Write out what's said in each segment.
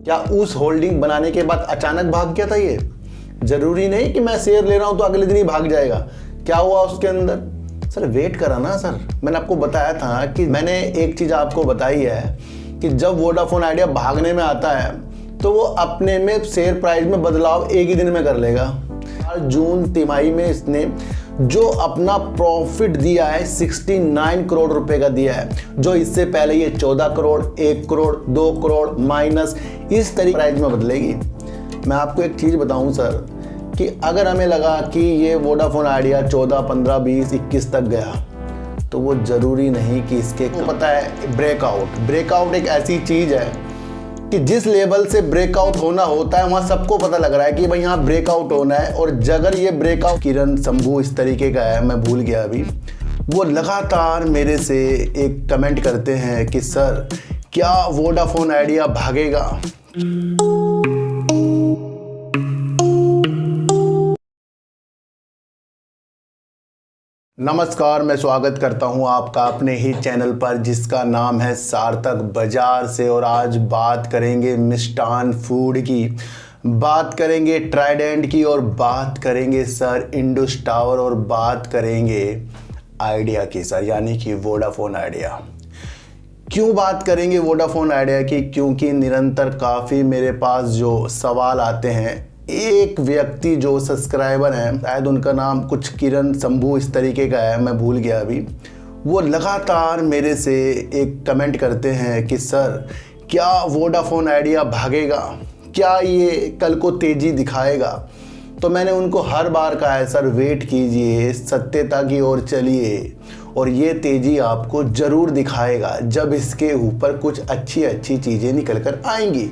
क्या उस होल्डिंग बनाने के बाद अचानक भाग गया था? ये जरूरी नहीं कि मैं शेयर ले रहा हूं तो अगले दिन ही भाग जाएगा। क्या हुआ उसके अंदर? सर वेट करा ना सर। मैंने आपको बताया था कि मैंने एक चीज आपको बताई है कि जब वोडाफोन आइडिया भागने में आता है तो वो अपने में शेयर प्राइस में बदलाव एक ही दिन में कर लेगा। जून तिमाही में इसने जो अपना प्रॉफिट दिया है 69 करोड़ रुपए का दिया है, जो इससे पहले ये 14 करोड़, 1 करोड़, 2 करोड़ माइनस इस तरीके प्राइस में बदलेगी। मैं आपको एक चीज बताऊं सर कि अगर हमें लगा कि ये वोडाफोन आइडिया 14, 15, 20, 21 तक गया तो वो जरूरी नहीं कि इसके को पता है ब्रेकआउट एक ऐसी चीज है कि जिस लेवल से ब्रेकआउट होना होता है वहां सबको पता लग रहा है कि भाई यहाँ ब्रेकआउट होना है। और अगर ये ब्रेकआउट किरण शंभू इस तरीके का है, मैं भूल गया अभी, वो लगातार मेरे से एक कमेंट करते हैं कि सर क्या वोडाफोन आइडिया भागेगा। नमस्कार, मैं स्वागत करता हूं आपका अपने ही चैनल पर जिसका नाम है सार्थक बाजार से। और आज बात करेंगे मिष्टान फूड की, बात करेंगे ट्राइडेंट की, और बात करेंगे सर इंडस टावर, और बात करेंगे आइडिया की सर, यानी कि वोडाफोन आइडिया। क्यों बात करेंगे वोडाफोन आइडिया की? क्योंकि निरंतर काफ़ी मेरे पास जो सवाल आते हैं, एक व्यक्ति जो सब्सक्राइबर हैं, शायद उनका नाम कुछ किरण शंभू इस तरीके का है, मैं भूल गया अभी, वो लगातार मेरे से एक कमेंट करते हैं कि सर क्या वोडाफोन आइडिया भागेगा, क्या ये कल को तेज़ी दिखाएगा? तो मैंने उनको हर बार कहा है सर वेट कीजिए, सत्यता की ओर चलिए, और ये तेज़ी आपको ज़रूर दिखाएगा जब इसके ऊपर कुछ अच्छी चीज़ें निकल कर आएंगी।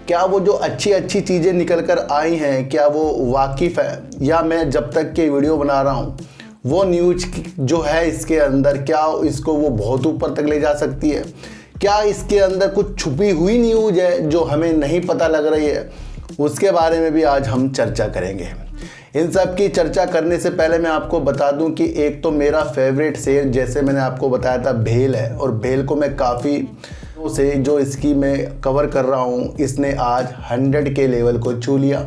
क्या वो जो अच्छी चीज़ें निकल कर आई हैं, क्या वो वाकिफ़ है, या मैं जब तक के वीडियो बना रहा हूँ वो न्यूज जो है इसके अंदर, क्या इसको वो बहुत ऊपर तक ले जा सकती है? क्या इसके अंदर कुछ छुपी हुई न्यूज है जो हमें नहीं पता लग रही है? उसके बारे में भी आज हम चर्चा करेंगे। इन सब की चर्चा करने से पहले मैं आपको बता दूं कि एक तो मेरा फेवरेट शेयर, जैसे मैंने आपको बताया था, भेल है, और भेल को मैं काफ़ी से जो इसकी मैं कवर कर रहा हूँ, इसने आज 100 के लेवल को छू लिया।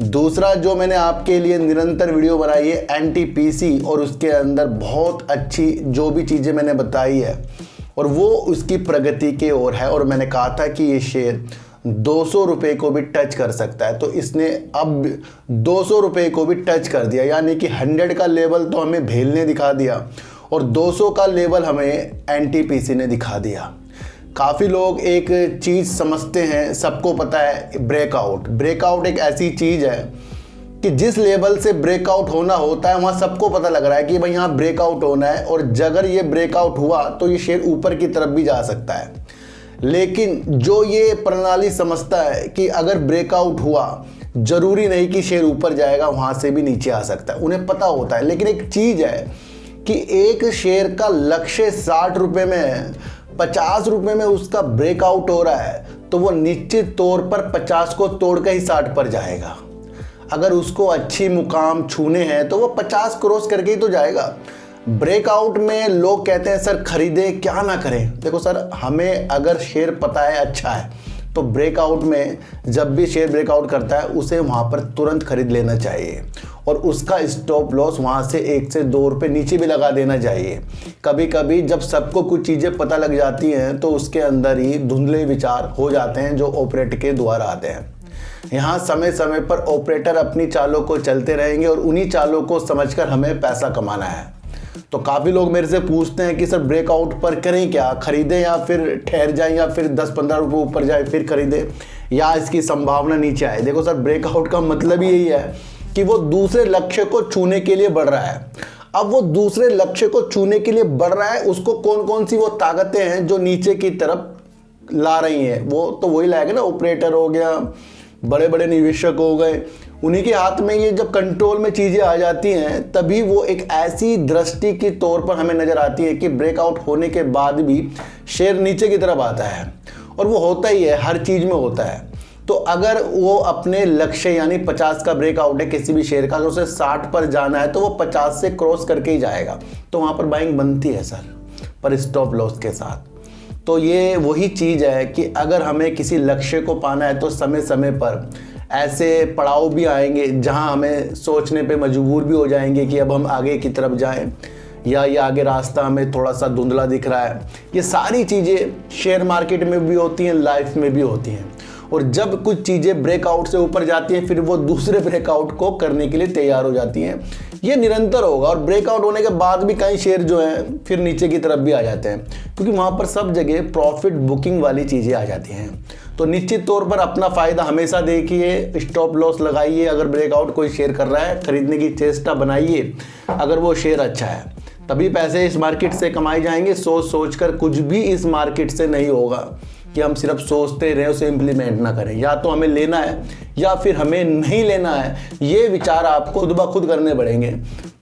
दूसरा जो मैंने आपके लिए निरंतर वीडियो बनाई है NTPC, और उसके अंदर बहुत अच्छी जो भी चीज़ें मैंने बताई है और वो उसकी प्रगति के ओर है, और मैंने कहा था कि ये शेयर 200 रुपये को भी टच कर सकता है, तो इसने अब 200 रुपये को भी टच कर दिया, यानी कि 100 का लेवल तो हमें भेल ने दिखा दिया और 200 का लेवल हमें NTPC ने दिखा दिया। काफ़ी लोग एक चीज़ समझते हैं, सबको पता है ब्रेकआउट एक ऐसी चीज़ है कि जिस लेवल से ब्रेकआउट होना होता है वहाँ सबको पता लग रहा है कि भाई यहाँ ब्रेकआउट होना है, और अगर ये ब्रेकआउट हुआ तो ये शेयर ऊपर की तरफ भी जा सकता है। लेकिन जो ये प्रणाली समझता है कि अगर ब्रेकआउट हुआ ज़रूरी नहीं कि शेयर ऊपर जाएगा, वहाँ से भी नीचे आ सकता है, उन्हें पता होता है। लेकिन एक चीज़ है कि एक शेयर का लक्ष्य 60 रुपये में है, 50 रुपये में उसका ब्रेकआउट हो रहा है, तो वो निश्चित तौर पर 50 को तोड़ कर ही 60 पर जाएगा। अगर उसको अच्छी मुकाम छूने हैं तो वो 50 क्रॉस करके ही तो जाएगा। ब्रेकआउट में लोग कहते हैं सर खरीदें क्या ना करें। देखो सर, हमें अगर शेयर पता है अच्छा है तो ब्रेकआउट में जब भी शेयर ब्रेकआउट करता है उसे वहाँ पर तुरंत खरीद लेना चाहिए, और उसका स्टॉप लॉस वहाँ से 1 से 2 रुपये नीचे भी लगा देना चाहिए। कभी कभी जब सबको कुछ चीज़ें पता लग जाती हैं तो उसके अंदर ही धुंधले विचार हो जाते हैं जो ऑपरेटर के द्वारा आते हैं। यहाँ समय समय पर ऑपरेटर अपनी चालों को चलते रहेंगे और उन्हीं चालों को समझकर हमें पैसा कमाना है। तो काफ़ी लोग मेरे से पूछते हैं कि सर ब्रेकआउट पर करें क्या, खरीदें या फिर ठहर जाएं, या फिर 10-15 रुपये ऊपर जाए फिर खरीदें, या इसकी संभावना नीचे आए? देखो सर, ब्रेकआउट का मतलब यही है कि वो दूसरे लक्ष्य को छूने के लिए बढ़ रहा है। अब वो दूसरे लक्ष्य को छूने के लिए बढ़ रहा है, उसको कौन कौन सी वो ताकतें हैं जो नीचे की तरफ ला रही हैं, वो तो वही लाएगा ना। ऑपरेटर हो गया, बड़े बड़े निवेशक हो गए, उन्हीं के हाथ में ये जब कंट्रोल में चीज़ें आ जाती हैं तभी वो एक ऐसी दृष्टि के तौर पर हमें नज़र आती है कि ब्रेकआउट होने के बाद भी शेयर नीचे की तरफ आता है, और वो होता ही है, हर चीज़ में होता है। तो अगर वो अपने लक्ष्य यानी 50 का ब्रेकआउट है किसी भी शेयर का, तो उसे 60 पर जाना है तो वो 50 से क्रॉस करके ही जाएगा, तो वहाँ पर बाइंग बनती है सर, पर स्टॉप लॉस के साथ। तो ये वही चीज़ है कि अगर हमें किसी लक्ष्य को पाना है तो समय समय पर ऐसे पड़ाव भी आएंगे जहां हमें सोचने पे मजबूर भी हो जाएंगे कि अब हम आगे की तरफ जाएं, या ये आगे रास्ता हमें थोड़ा सा धुंधला दिख रहा है। ये सारी चीज़ें शेयर मार्केट में भी होती हैं, लाइफ में भी होती हैं। और जब कुछ चीज़ें ब्रेकआउट से ऊपर जाती हैं फिर वो दूसरे ब्रेकआउट को करने के लिए तैयार हो जाती हैं। ये निरंतर होगा और ब्रेकआउट होने के बाद भी कई शेयर जो हैं फिर नीचे की तरफ भी आ जाते हैं, क्योंकि वहाँ पर सब जगह प्रॉफिट बुकिंग वाली चीज़ें आ जाती हैं। तो निश्चित तौर पर अपना फ़ायदा हमेशा देखिए, स्टॉप लॉस लगाइए। अगर ब्रेकआउट कोई शेयर कर रहा है खरीदने की चेष्टा बनाइए, अगर वो शेयर अच्छा है तभी पैसे इस मार्केट से कमाए जाएंगे। सोच कर कुछ भी इस मार्केट से नहीं होगा कि हम सिर्फ सोचते रहें, उसे इम्प्लीमेंट ना करें। या तो हमें लेना है या फिर हमें नहीं लेना है, ये विचार आपको खुद ब खुद करने पड़ेंगे।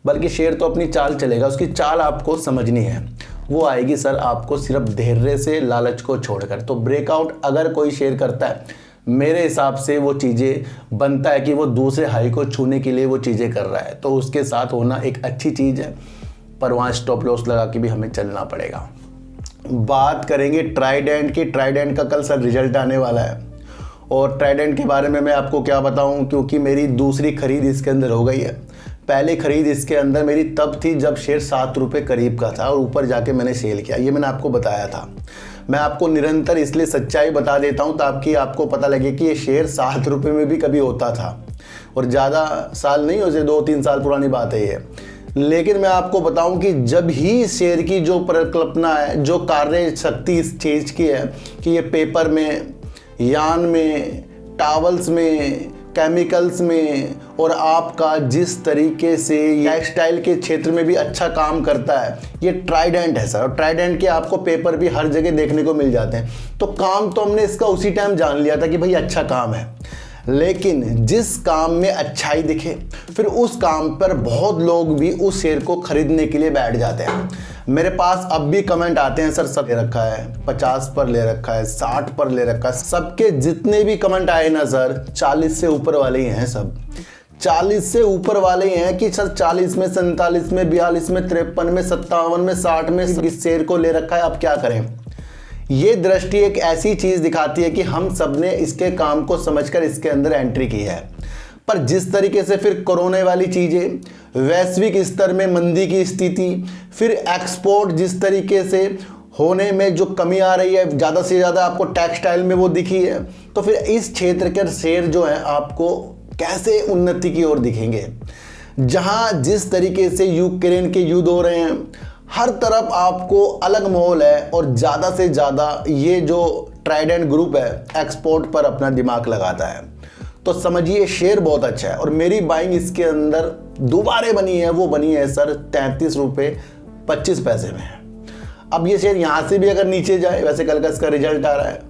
बल्कि शेयर तो अपनी चाल चलेगा, उसकी चाल आपको समझनी है। वो आएगी सर आपको सिर्फ धैर्य से, लालच को छोड़कर। तो ब्रेकआउट अगर कोई शेयर करता है, मेरे हिसाब से वो चीज़ें बनता है कि वो दूसरे हाई को छूने के लिए वो चीज़ें कर रहा है, तो उसके साथ होना एक अच्छी चीज़ है। पर वहाँ स्टॉप लॉस लगा के भी हमें चलना पड़ेगा। बात करेंगे ट्राइडेंट की। ट्राइडेंट का कल सर रिजल्ट आने वाला है और ट्राइडेंट के बारे में मैं आपको क्या बताऊं, क्योंकि मेरी दूसरी खरीद इसके अंदर हो गई है। पहले खरीद इसके अंदर मेरी तब थी जब शेयर 7 रुपये करीब का था और ऊपर जाके मैंने सेल किया, ये मैंने आपको बताया था। मैं आपको निरंतर इसलिए सच्चाई बता देता हूँ ताकि आपको पता लगे कि ये शेयर 7 रुपये में भी कभी होता था, और ज़्यादा साल नहीं, उसे 2-3 साल पुरानी बात है ये। लेकिन मैं आपको बताऊं कि जब ही शेयर की जो परिकल्पना है, जो कार्य शक्ति इस चीज़ की है कि ये पेपर में, यान में, टावल्स में, केमिकल्स में, और आपका जिस तरीके से टेक्सटाइल के क्षेत्र में भी अच्छा काम करता है, ये ट्राइडेंट है सर। और ट्राइडेंट के आपको पेपर भी हर जगह देखने को मिल जाते हैं। तो काम तो हमने इसका उसी टाइम जान लिया था कि भाई अच्छा काम है, लेकिन जिस काम में अच्छाई दिखे फिर उस काम पर बहुत लोग भी उस शेयर को खरीदने के लिए बैठ जाते हैं। मेरे पास अब भी कमेंट आते हैं, सर सब ले रखा है, 50 पर ले रखा है, 60 पर ले रखा है। सबके जितने भी कमेंट आए ना सर, 40 से ऊपर वाले ही हैं। सब 40 से ऊपर वाले ही हैं कि सर 40 में, 47 में, 42 में, 53 में, 57 में, 60 में इस शेयर को ले रखा है, अब क्या करें। ये दृष्टि एक ऐसी चीज़ दिखाती है कि हम सब ने इसके काम को समझकर इसके अंदर एंट्री की है। पर जिस तरीके से फिर कोरोना वाली चीज़ें, वैश्विक स्तर में मंदी की स्थिति, फिर एक्सपोर्ट जिस तरीके से होने में जो कमी आ रही है, ज़्यादा से ज़्यादा आपको टेक्सटाइल में वो दिखी है, तो फिर इस क्षेत्र के शेयर जो है आपको कैसे उन्नति की ओर दिखेंगे। जहाँ जिस तरीके से यूक्रेन के युद्ध हो रहे हैं, हर तरफ आपको अलग माहौल है, और ज़्यादा से ज़्यादा ये जो ट्राइडेंट ग्रुप है एक्सपोर्ट पर अपना दिमाग लगाता है। तो समझिए शेयर बहुत अच्छा है, और मेरी बाइंग इसके अंदर दोबारा बनी है, वो बनी है सर 33 रुपये 25 पैसे में। अब ये शेयर यहाँ से भी अगर नीचे जाए, वैसे कल का इसका रिजल्ट आ रहा है,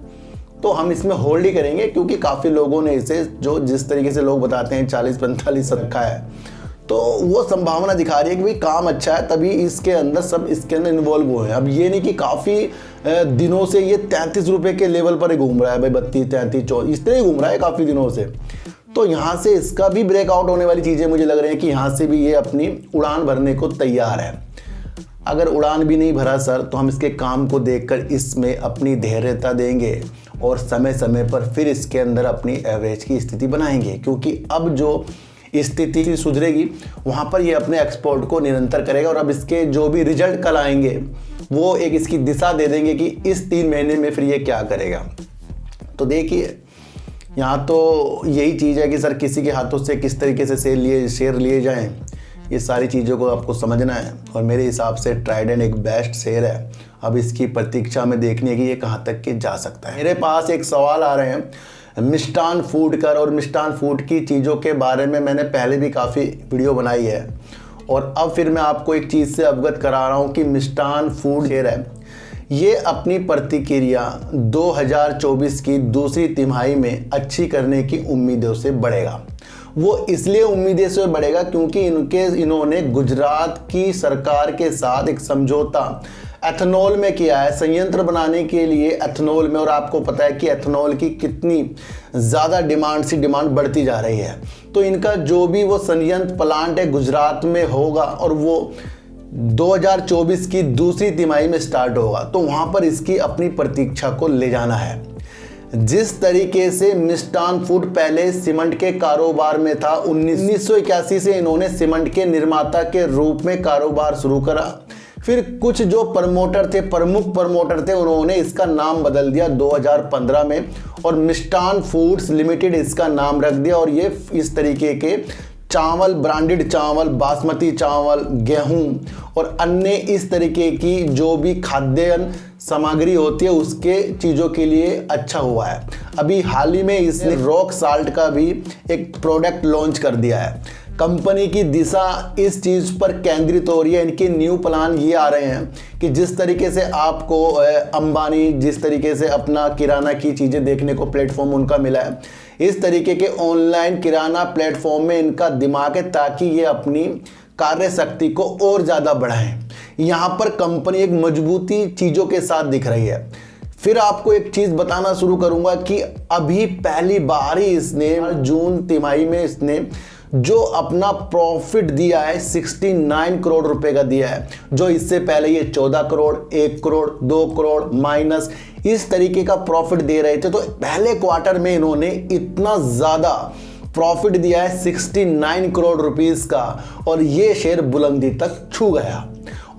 तो हम इसमें होल्ड ही करेंगे, क्योंकि काफ़ी लोगों ने इसे जो जिस तरीके से लोग बताते हैं 40-45 रखा है, तो वो संभावना दिखा रही है कि भाई काम अच्छा है, तभी इसके अंदर सब इसके अंदर इन्वॉल्व हुए हैं। अब ये नहीं कि काफ़ी दिनों से ये 33 रुपये के लेवल पर ही घूम रहा है, भाई 32, 33, 34 इस तरह ही घूम रहा है काफ़ी दिनों से। तो यहाँ से इसका भी ब्रेकआउट होने वाली चीज़ें मुझे लग रही है कि यहाँ से भी ये अपनी उड़ान भरने को तैयार है। अगर उड़ान भी नहीं भरा सर, तो हम इसके काम को देखकर इसमें अपनी धैर्यता देंगे और समय समय पर फिर इसके अंदर अपनी एवरेज की स्थिति बनाएंगे, क्योंकि अब जो स्थिति सुधरेगी वहाँ पर ये अपने एक्सपोर्ट को निरंतर करेगा। और अब इसके जो भी रिजल्ट कल आएंगे वो एक इसकी दिशा दे देंगे कि इस 3 महीने में फिर ये क्या करेगा। तो देखिए यहाँ तो यही चीज़ है कि सर किसी के हाथों से किस तरीके से शेयर लिए जाएं, ये सारी चीज़ों को आपको समझना है। और मेरे हिसाब से ट्राइडेंट एक बेस्ट शेयर है। अब इसकी प्रतीक्षा में देखनी है कि ये कहाँ तक के जा सकता है। मेरे पास एक सवाल आ रहे हैं मिष्ठान फूड कर, और मिष्ठान फूड की चीज़ों के बारे में मैंने पहले भी काफ़ी वीडियो बनाई है, और अब फिर मैं आपको एक चीज़ से अवगत करा रहा हूँ कि मिष्ठान फूड शेयर है, ये अपनी प्रतिक्रिया 2024 की दूसरी तिमाही में अच्छी करने की उम्मीदों से बढ़ेगा। वो इसलिए उम्मीदें से बढ़ेगा क्योंकि इन्होंने गुजरात की सरकार के साथ एक समझौता एथेनॉल में किया है, संयंत्र बनाने के लिए एथेनॉल में। और आपको पता है कि एथेनॉल की कितनी ज़्यादा डिमांड बढ़ती जा रही है। तो इनका जो भी वो संयंत्र प्लांट है गुजरात में होगा, और वो 2024 की दूसरी तिमाही में स्टार्ट होगा, तो वहां पर इसकी अपनी प्रतीक्षा को ले जाना है। जिस तरीके से मिष्टान फूड पहले सीमेंट के कारोबार में था, 1981 से इन्होंने सीमेंट के निर्माता के रूप में कारोबार शुरू करा। फिर कुछ जो प्रमोटर थे, प्रमुख प्रमोटर थे, उन्होंने इसका नाम बदल दिया 2015 में और मिष्टान फूड्स लिमिटेड इसका नाम रख दिया। और ये इस तरीके के चावल, ब्रांडेड चावल, बासमती चावल, गेहूं और अन्य इस तरीके की जो भी खाद्यान्न सामग्री होती है उसके चीज़ों के लिए अच्छा हुआ है। अभी हाल ही में इसने रॉक साल्ट का भी एक प्रोडक्ट लॉन्च कर दिया है। कंपनी की दिशा इस चीज़ पर केंद्रित हो रही है। इनके न्यू प्लान ये आ रहे हैं कि जिस तरीके से आपको अंबानी जिस तरीके से अपना किराना की चीज़ें देखने को प्लेटफॉर्म उनका मिला है, इस तरीके के ऑनलाइन किराना प्लेटफॉर्म में इनका दिमाग है ताकि ये अपनी कार्य शक्ति को और ज़्यादा बढ़ाएं। यहाँ पर कंपनी एक मजबूती चीज़ों के साथ दिख रही है। फिर आपको एक चीज़ बताना शुरू करूँगा कि अभी पहली बार ही इसने जून तिमाही में इसने जो अपना प्रॉफिट दिया है 69 करोड़ रुपए का दिया है, जो इससे पहले ये 14 करोड़, 1 करोड़, 2 करोड़ माइनस इस तरीके का प्रॉफिट दे रहे थे। तो पहले क्वार्टर में इन्होंने इतना ज़्यादा प्रॉफिट दिया है 69 करोड़ रुपीस का और ये शेयर बुलंदी तक छू गया।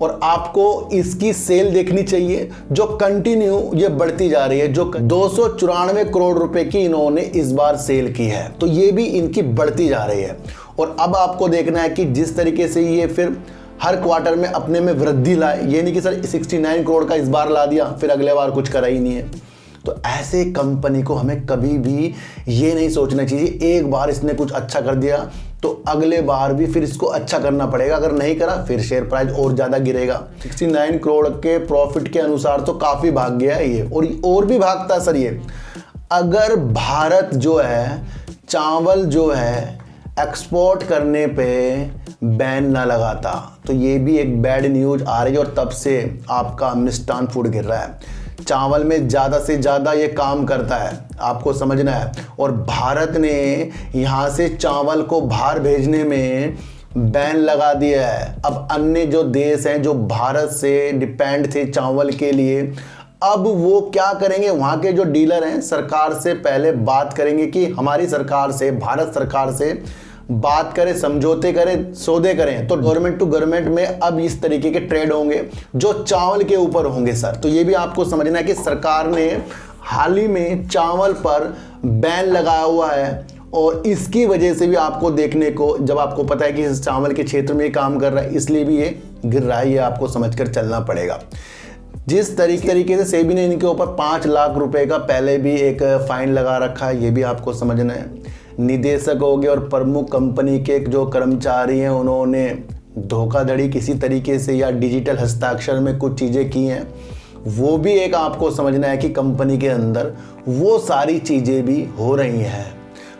और आपको इसकी सेल देखनी चाहिए जो कंटिन्यू ये बढ़ती जा रही है, जो 294 करोड़ रुपए की इन्होंने इस बार सेल की है, तो ये भी इनकी बढ़ती जा रही है। और अब आपको देखना है कि जिस तरीके से ये फिर हर क्वार्टर में अपने में वृद्धि लाए, ये नहीं कि सर 69 करोड़ का इस बार ला दिया फिर अगले बार कुछ करा ही नहीं है। तो ऐसे कंपनी को हमें कभी भी ये नहीं सोचना चाहिए एक बार इसने कुछ अच्छा कर दिया तो अगले बार भी फिर इसको अच्छा करना पड़ेगा, अगर नहीं करा फिर शेयर प्राइस और ज़्यादा गिरेगा। 69 करोड़ के प्रॉफिट के अनुसार तो काफ़ी भाग गया है ये, और भी भागता है सर ये। अगर भारत जो है चावल जो है एक्सपोर्ट करने पे बैन ना लगाता तो ये भी एक बैड न्यूज़ आ रही है और तब से आपका मिष्टान फूड गिर रहा है। चावल में ज़्यादा से ज़्यादा ये काम करता है, आपको समझना है। और भारत ने यहाँ से चावल को बाहर भेजने में बैन लगा दिया है। अब अन्य जो देश हैं जो भारत से डिपेंड थे चावल के लिए, अब वो क्या करेंगे, वहाँ के जो डीलर हैं सरकार से पहले बात करेंगे कि हमारी सरकार से, भारत सरकार से बात करें, समझौते करें, सौदे करें। तो गवर्नमेंट टू गवर्नमेंट में अब इस तरीके के ट्रेड होंगे जो चावल के ऊपर होंगे सर। तो ये भी आपको समझना है कि सरकार ने हाल ही में चावल पर बैन लगाया हुआ है और इसकी वजह से भी आपको देखने को, जब आपको पता है कि इस चावल के क्षेत्र में काम कर रहा है इसलिए भी ये गिर रहा है, ये आपको समझकर चलना पड़ेगा। जिस तरीके से सेबी ने इनके ऊपर 5 लाख रुपए का पहले भी एक फाइन लगा रखा है, ये भी आपको समझना है। निदेशक हो गए और प्रमुख कंपनी के जो कर्मचारी हैं उन्होंने धोखाधड़ी किसी तरीके से या डिजिटल हस्ताक्षर में कुछ चीज़ें की हैं, वो भी एक आपको समझना है कि कंपनी के अंदर वो सारी चीज़ें भी हो रही हैं।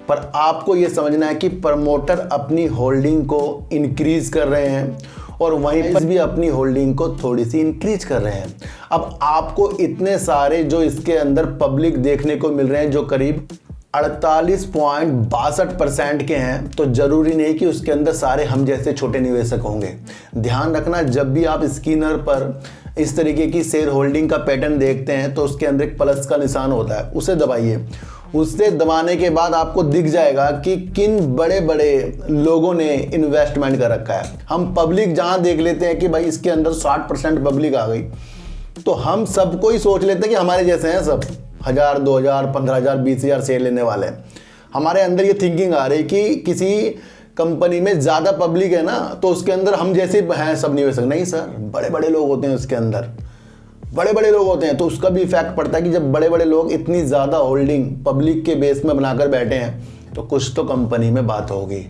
पर आपको ये समझना है कि प्रमोटर अपनी होल्डिंग को इंक्रीज कर रहे हैं और वहीं पर भी अपनी होल्डिंग को थोड़ी सी इंक्रीज कर रहे हैं। अब आपको इतने सारे जो इसके अंदर पब्लिक देखने को मिल रहे हैं जो करीब 48.62% के हैं, तो जरूरी नहीं कि उसके अंदर सारे हम जैसे छोटे निवेशक होंगे। ध्यान रखना, जब भी आप स्कैनर पर इस तरीके की शेयर होल्डिंग का पैटर्न देखते हैं तो उसके अंदर एक प्लस का निशान होता है, उसे दबाइए। उसे दबाने के बाद आपको दिख जाएगा कि किन बड़े बड़े लोगों ने इन्वेस्टमेंट कर रखा है। हम पब्लिक जहां देख लेते हैं कि भाई इसके अंदर 60% पब्लिक आ गई, तो हम सबको ही सोच लेते हैं कि हमारे जैसे हैं सब, 1000, 2000, 15000, 20000 शेयर लेने वाले हैं। हमारे अंदर ये थिंकिंग आ रही कि किसी कंपनी में ज़्यादा पब्लिक है ना तो उसके अंदर हम जैसे हैं सब निवेशक। नहीं सर, बड़े बड़े लोग होते हैं उसके अंदर, बड़े बड़े लोग होते हैं, तो उसका भी इफेक्ट पड़ता है कि जब बड़े बड़े लोग इतनी ज़्यादा होल्डिंग पब्लिक के बेस में बनाकर बैठे हैं तो कुछ तो कंपनी में बात होगी।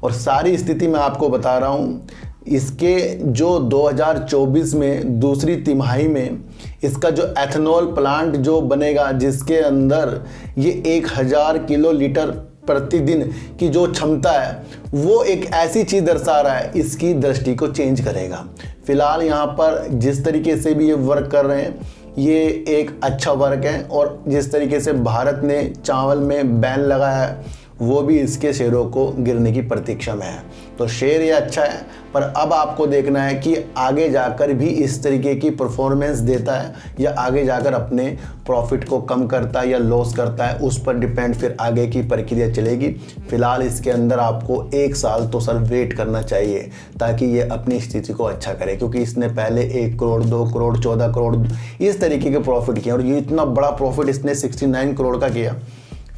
और सारी स्थिति मैं आपको बता रहा हूँ, इसके जो 2024 में दूसरी तिमाही में इसका जो एथेनॉल प्लांट जो बनेगा, जिसके अंदर ये 1000 किलो लीटर प्रतिदिन की जो क्षमता है, वो एक ऐसी चीज़ दर्शा रहा है, इसकी दृष्टि को चेंज करेगा। फिलहाल यहाँ पर जिस तरीके से भी ये वर्क कर रहे हैं ये एक अच्छा वर्क है। और जिस तरीके से भारत ने चावल में बैन लगाया है वो भी इसके शेयरों को गिरने की प्रतीक्षा में है। तो शेयर ये अच्छा है, पर अब आपको देखना है कि आगे जाकर भी इस तरीके की परफॉर्मेंस देता है या आगे जाकर अपने प्रॉफिट को कम करता है या लॉस करता है, उस पर डिपेंड फिर आगे की प्रक्रिया चलेगी। फिलहाल इसके अंदर आपको 1 साल तो सर वेट करना चाहिए ताकि ये अपनी स्थिति को अच्छा करे, क्योंकि इसने पहले 1 करोड़ 2 करोड़ 14 करोड़ इस तरीके के प्रॉफिट किए और ये इतना बड़ा प्रॉफिट इसने 69 करोड़ का किया।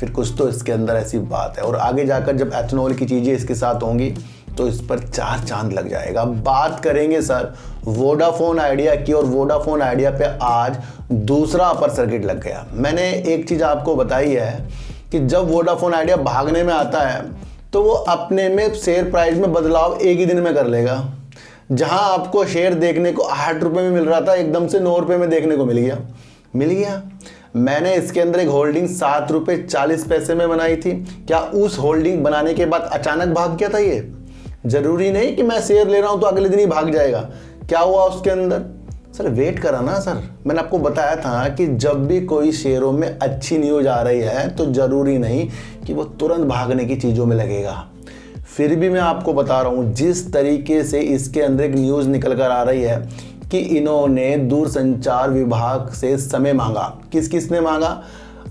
फिर कुछ तो इसके अंदर ऐसी बात है, और आगे जाकर जब एथेनॉल की चीज़ें इसके साथ होंगी तो इस पर 4 चांद लग जाएगा। बात करेंगे सर वोडाफोन आइडिया की, और वोडाफोन आइडिया पे आज दूसरा अपर सर्किट लग गया। मैंने एक चीज़ आपको बताई है कि जब वोडाफोन आइडिया भागने में आता है तो वो अपने में शेयर प्राइस में बदलाव एक ही दिन में कर लेगा। जहां आपको शेयर देखने को 8 रुपये में मिल रहा था, एकदम से 9 रुपये में देखने को मिल गया। मैंने इसके अंदर एक होल्डिंग 7 रुपये 40 पैसे में बनाई थी। क्या उस होल्डिंग बनाने के बाद अचानक भाग गया था? ये जरूरी नहीं कि मैं शेयर ले रहा हूं तो अगले दिन ही भाग जाएगा। क्या हुआ उसके अंदर? सर वेट करा ना सर। मैंने आपको बताया था कि जब भी कोई शेयरों में अच्छी न्यूज आ रही है तो जरूरी नहीं कि वो तुरंत भागने की चीज़ों में लगेगा। फिर भी मैं आपको बता रहा हूँ, जिस तरीके से इसके अंदर एक न्यूज़ निकल कर आ रही है कि इन्होंने दूरसंचार विभाग से समय मांगा। किसने मांगा?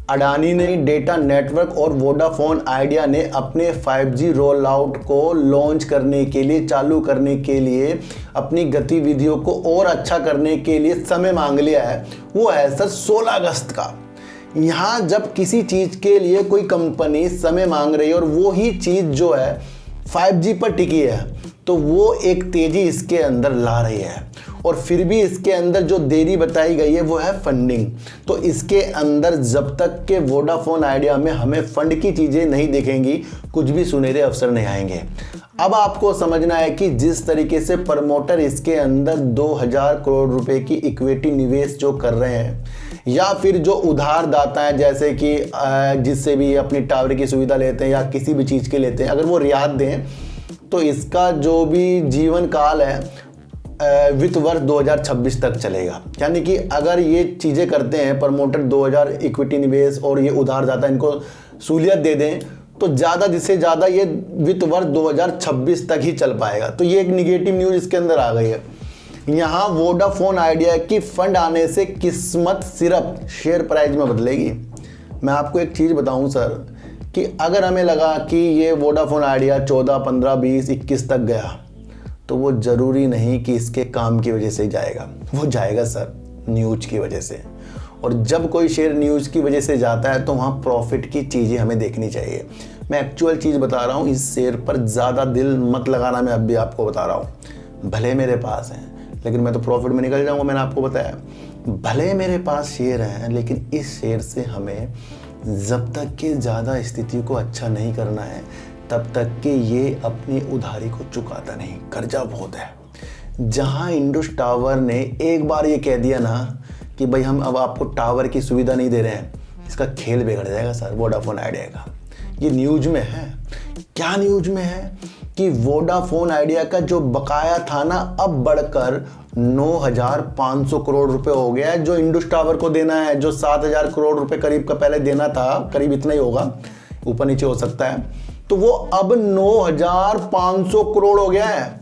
अडानी ने डेटा नेटवर्क और वोडाफोन आइडिया ने अपने 5G रोल आउट को लॉन्च करने के लिए, चालू करने के लिए, अपनी गतिविधियों को और अच्छा करने के लिए समय मांग लिया है। वो है सर 16 अगस्त का। यहाँ जब किसी चीज़ के लिए कोई कंपनी समय मांग रही है और वो ही चीज़ जो है 5G पर टिकी है, तो वो एक तेज़ी इसके अंदर ला रही है। और फिर भी इसके अंदर जो देरी बताई गई है वो है फंडिंग। तो इसके अंदर जब तक के वोडाफोन आइडिया में हमें फंड की चीज़ें नहीं दिखेंगी, कुछ भी सुनहरे अवसर नहीं आएंगे। अब आपको समझना है कि जिस तरीके से प्रमोटर इसके अंदर 2000 करोड़ रुपए की इक्विटी निवेश जो कर रहे हैं, या फिर जो उधारदाता है जैसे कि जिससे भी अपनी टावर की सुविधा लेते हैं या किसी भी चीज़ के लेते हैं, अगर वो रियायत दें तो इसका जो भी जीवन काल है वित्त वर्ष 2026 तक चलेगा। यानी कि अगर ये चीज़ें करते हैं प्रमोटर, 2000 इक्विटी निवेश और ये उधारदाता इनको सहूलियत दे दें, तो ज़्यादा जिससे ज़्यादा ये वित्त वर्ष 2026 तक ही चल पाएगा। तो ये एक निगेटिव न्यूज़ इसके अंदर आ गई है। यहाँ वोडाफोन आइडिया की फंड आने से किस्मत सिर्फ शेयर प्राइस में बदलेगी। मैं आपको एक चीज़ बताऊँ सर, कि अगर हमें लगा कि ये वोडाफोन आइडिया 14, 15, 20, 21 तक गया, तो वो ज़रूरी नहीं कि इसके काम की वजह से जाएगा। वो जाएगा सर न्यूज़ की वजह से। और जब कोई शेयर न्यूज़ की वजह से जाता है तो वहाँ प्रॉफिट की चीज़ें हमें देखनी चाहिए। मैं एक्चुअल चीज़ बता रहा हूँ, इस शेयर पर ज़्यादा दिल मत लगाना। मैं अब भी आपको बता रहा हूँ, भले मेरे पास हैं लेकिन मैं तो प्रॉफिट में निकल जाऊँगा। मैंने आपको बताया, भले मेरे पास शेयर हैं लेकिन इस शेयर से हमें जब तक कि ज़्यादा स्थिति को अच्छा नहीं करना है तब तक कि ये अपनी उधारी को चुकाता नहीं। कर्जा बहुत है। जहाँ इंडस टावर ने एक बार ये कह दिया ना कि भाई हम अब आपको टावर की सुविधा नहीं दे रहे हैं, इसका खेल बिगड़ जाएगा सर वोडाफोन आइडिया का। ये न्यूज़ में है। क्या न्यूज़ में है? कि वोडाफोन आइडिया का जो बकाया था ना, अब बढ़कर 9500 करोड़ रुपए हो गया है, जो इंडस टावर को देना है। जो 7000 करोड़ रुपए करीब का पहले देना था, करीब इतना ही होगा, ऊपर नीचे हो सकता है, तो वो अब 9500 करोड़ हो गया है।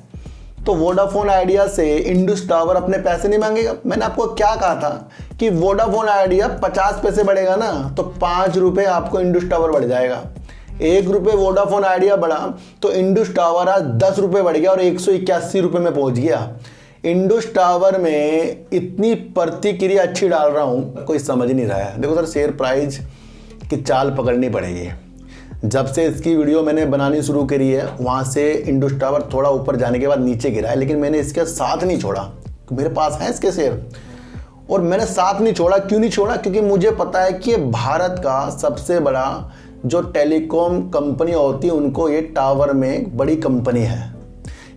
तो वोडाफोन आइडिया से इंडस टावर अपने पैसे नहीं मांगेगा। मैंने आपको क्या कहा था कि वोडाफोन आइडिया 50 पैसे बढ़ेगा ना, तो 5 रुपए आपको इंडस टावर बढ़ जाएगा। 1 रुपये वोडाफोन आइडिया बढ़ा तो इंडस टावर आज 10 रुपये बढ़ गया और 181 रुपये में पहुंच गया। इंडस टावर में इतनी प्रतिक्रिया अच्छी डाल रहा हूं, कोई समझ नहीं रहा है। देखो सर, शेयर प्राइस की चाल पकड़नी पड़ेगी। जब से इसकी वीडियो मैंने बनानी शुरू करी है, वहाँ से इंडस टावर थोड़ा ऊपर जाने के बाद नीचे गिरा है, लेकिन मैंने इसके साथ नहीं छोड़ा। मेरे पास है इसके शेयर और मैंने साथ नहीं छोड़ा। क्यों नहीं छोड़ा? क्योंकि मुझे पता है कि भारत का सबसे बड़ा जो टेलीकॉम कंपनी होती है, उनको ये टावर में बड़ी कंपनी है,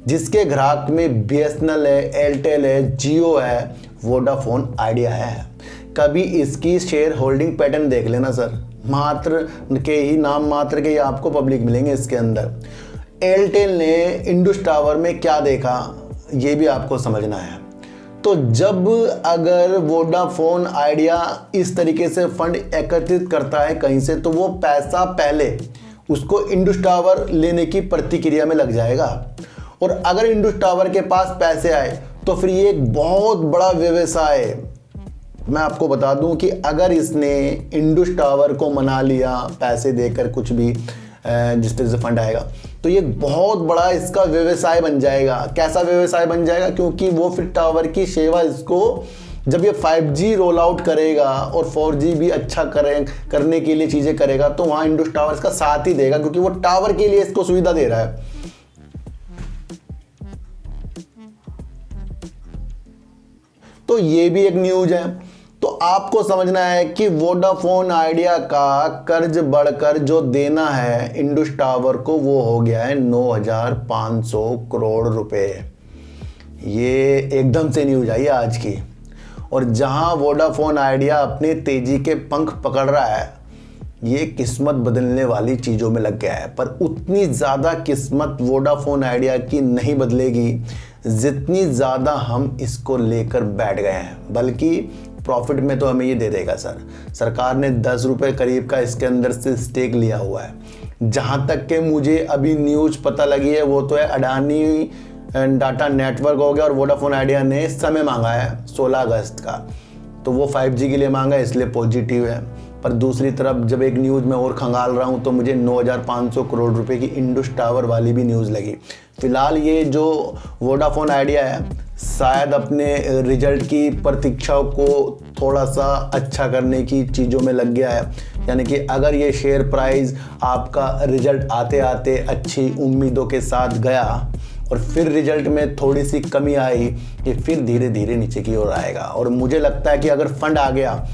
जिसके ग्राहक में BSNL है, एयरटेल है, जियो है, वोडाफोन आइडिया है। कभी इसकी शेयर होल्डिंग पैटर्न देख लेना सर, मात्र के ही नाम मात्र के ही आपको पब्लिक मिलेंगे इसके अंदर। एयरटेल ने इंडस टावर में क्या देखा, ये भी आपको समझना है। तो जब अगर वोडाफोन आइडिया इस तरीके से फंड एकत्रित करता है कहीं से, तो वो पैसा पहले उसको इंडस टावर लेने की प्रतिक्रिया में लग जाएगा। और अगर इंडस टावर के पास पैसे आए तो फिर ये एक बहुत बड़ा व्यवसाय है। मैं आपको बता दूं कि अगर इसने इंडस टावर को मना लिया पैसे देकर, कुछ भी जिस तरह से फंड आएगा, तो ये बहुत बड़ा इसका व्यवसाय बन जाएगा। कैसा व्यवसाय बन जाएगा? क्योंकि वो फिर टावर की सेवा इसको, जब ये 5G रोल आउट करेगा और 4G भी अच्छा करने के लिए चीज़ें करेगा, तो वहाँ इंडस टावर इसका साथ ही देगा, क्योंकि वो टावर के लिए इसको सुविधा दे रहा है। तो ये भी एक न्यूज है। तो आपको समझना है कि वोडाफोन आइडिया का कर्ज बढ़कर जो देना है इंडस टावर को, वो हो गया है 9,500 करोड़ रुपए। ये एकदम से न्यूज आई आज की। और जहां वोडाफोन आइडिया अपने तेजी के पंख पकड़ रहा है, ये किस्मत बदलने वाली चीज़ों में लग गया है। पर उतनी ज़्यादा किस्मत वोडाफोन आइडिया की नहीं बदलेगी जितनी ज़्यादा हम इसको लेकर बैठ गए हैं। बल्कि प्रॉफिट में तो हमें ये दे देगा सर। सरकार ने 10 रुपये करीब का इसके अंदर से स्टेक लिया हुआ है। जहाँ तक के मुझे अभी न्यूज़ पता लगी है वो तो है अडानी डाटा नेटवर्क हो गया और वोडाफोन आइडिया ने समय मांगा है 16 अगस्त का, तो वो 5G के लिए मांगा है, इसलिए पॉजिटिव है। पर दूसरी तरफ जब एक न्यूज़ में और खंगाल रहा हूँ तो मुझे 9,500 करोड़ रुपए की इंडस टावर वाली भी न्यूज़ लगी। फिलहाल ये जो वोडाफोन आइडिया है शायद अपने रिजल्ट की प्रतीक्षाओं को थोड़ा सा अच्छा करने की चीज़ों में लग गया है। यानी कि अगर ये शेयर प्राइस आपका रिजल्ट आते आते अच्छी उम्मीदों के साथ गया और फिर रिजल्ट में थोड़ी सी कमी आई, ये फिर धीरे धीरे नीचे की ओर आएगा। और मुझे लगता है कि अगर फंड आ गया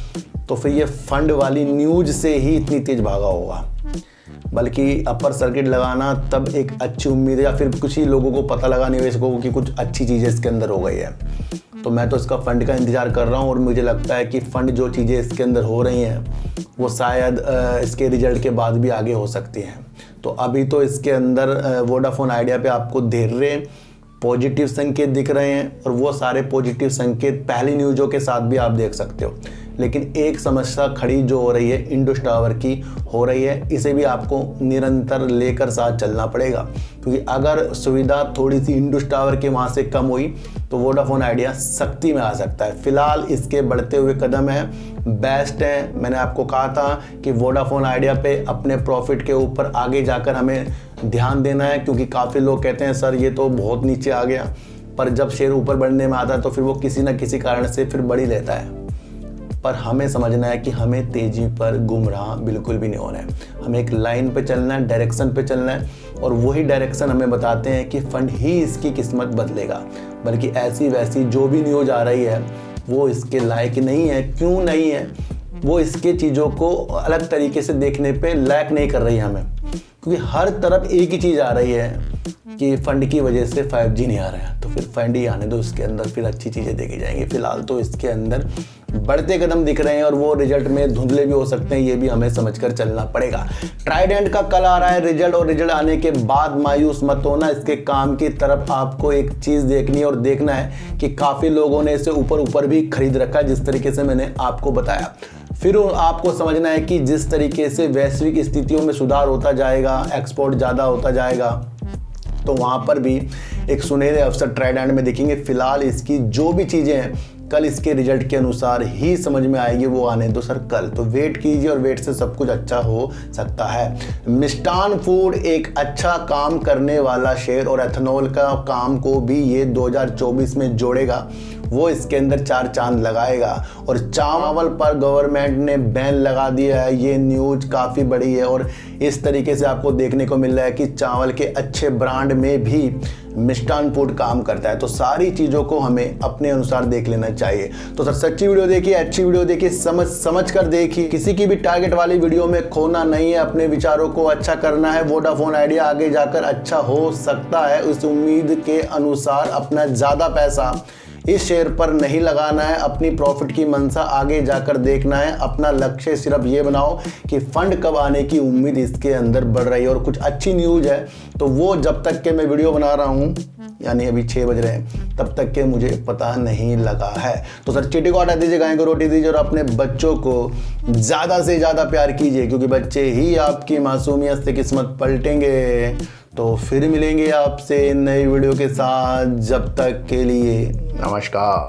तो फिर ये फंड वाली न्यूज़ से ही इतनी तेज भागा होगा। बल्कि अपर सर्किट लगाना तब एक अच्छी उम्मीद है, या फिर कुछ ही लोगों को पता लगा निवेशकों को कि कुछ अच्छी चीज़ें इसके अंदर हो गई है। तो मैं तो इसका फंड का इंतज़ार कर रहा हूँ और मुझे लगता है कि फंड जो चीज़ें इसके अंदर हो रही हैं वो शायद इसके रिजल्ट के बाद भी आगे हो सकती हैं। तो अभी तो इसके अंदर वोडाफोन आइडिया पे आपको धीरे पॉजिटिव संकेत दिख रहे हैं और वो सारे पॉजिटिव संकेत पहली न्यूज़ों के साथ भी आप देख सकते हो। लेकिन एक समस्या खड़ी जो हो रही है इंडस टावर की हो रही है, इसे भी आपको निरंतर लेकर साथ चलना पड़ेगा। क्योंकि अगर सुविधा थोड़ी सी इंडस टावर के वहाँ से कम हुई तो वोडाफोन आइडिया सख्ती में आ सकता है। फिलहाल इसके बढ़ते हुए कदम है, बेस्ट है। मैंने आपको कहा था कि वोडाफोन आइडिया पे अपने प्रॉफिट के ऊपर आगे जाकर हमें ध्यान देना है, क्योंकि काफ़ी लोग कहते हैं सर ये तो बहुत नीचे आ गया, पर जब शेयर ऊपर बढ़ने में आता है तो फिर वो किसी न किसी कारण से फिर बढ़ ही लेता है। पर हमें समझना है कि हमें तेज़ी पर गुमराह बिल्कुल भी नहीं होना है। हमें एक लाइन पे चलना है, डायरेक्शन पे चलना है, और वही डायरेक्शन हमें बताते हैं कि फंड ही इसकी किस्मत बदलेगा। बल्कि ऐसी वैसी जो भी न्यूज़ आ रही है वो इसके लायक नहीं है। क्यों नहीं है? वो इसके चीज़ों को अलग तरीके से देखने पे लायक नहीं कर रही है हमें। क्योंकि हर तरफ एक ही चीज़ आ रही है कि फंड की वजह से 5G नहीं आ रहा है, तो फिर फंड ही आने दो, इसके अंदर फिर अच्छी चीज़ें देखी जाएंगी। फिलहाल तो इसके अंदर बढ़ते कदम दिख रहे हैं और वो रिजल्ट में धुंधले भी हो सकते हैं, ये भी हमें समझकर चलना पड़ेगा। ट्राइडेंट का कल आ रहा है रिजल्ट, और रिजल्ट आने के बाद मायूस मत होना। इसके काम की तरफ आपको एक चीज़ देखनी है और देखना है कि काफ़ी लोगों ने इसे ऊपर भी खरीद रखा है, जिस तरीके से मैंने आपको बताया। फिर आपको समझना है कि जिस तरीके से वैश्विक स्थितियों में सुधार होता जाएगा, एक्सपोर्ट ज़्यादा होता जाएगा, तो वहाँ पर भी एक सुनहरे अवसर ट्राइडेंट में देखेंगे। फिलहाल इसकी जो भी चीज़ें हैं कल इसके रिजल्ट के अनुसार ही समझ में आएगी, वो आने दो सर कल। तो वेट कीजिए और वेट से सब कुछ अच्छा हो सकता है। मिष्ठान फूड एक अच्छा काम करने वाला शेयर और एथेनॉल का काम को भी ये 2024 में जोड़ेगा, वो इसके अंदर 4 चांद लगाएगा। और चावल पर गवर्नमेंट ने बैन लगा दिया है, ये न्यूज काफ़ी बड़ी है। और इस तरीके से आपको देखने को मिल रहा है कि चावल के अच्छे ब्रांड में भी मिष्ठान फूड काम करता है। तो सारी चीज़ों को हमें अपने अनुसार देख लेना चाहिए। तो सर सच्ची वीडियो देखिए, अच्छी वीडियो देखिए, समझ कर देखिए। किसी की भी टारगेट वाली वीडियो में खोना नहीं है, अपने विचारों को अच्छा करना है। वोडाफोन आइडिया आगे जाकर अच्छा हो सकता है, उस उम्मीद के अनुसार अपना ज़्यादा पैसा इस शेयर पर नहीं लगाना है। अपनी प्रॉफिट की मंशा आगे जाकर देखना है। अपना लक्ष्य सिर्फ ये बनाओ कि फंड कब आने की उम्मीद इसके अंदर बढ़ रही है। और कुछ अच्छी न्यूज़ है तो वो जब तक के मैं वीडियो बना रहा हूँ यानी अभी 6 बज रहे हैं, तब तक के मुझे पता नहीं लगा है। तो सर चीटी को हटा दीजिए, गाय को रोटी दीजिए और अपने बच्चों को ज़्यादा से ज़्यादा प्यार कीजिए, क्योंकि बच्चे ही आपकी मासूमियत से किस्मत पलटेंगे। तो फिर मिलेंगे आपसे नई वीडियो के साथ, जब तक के लिए नमस्कार।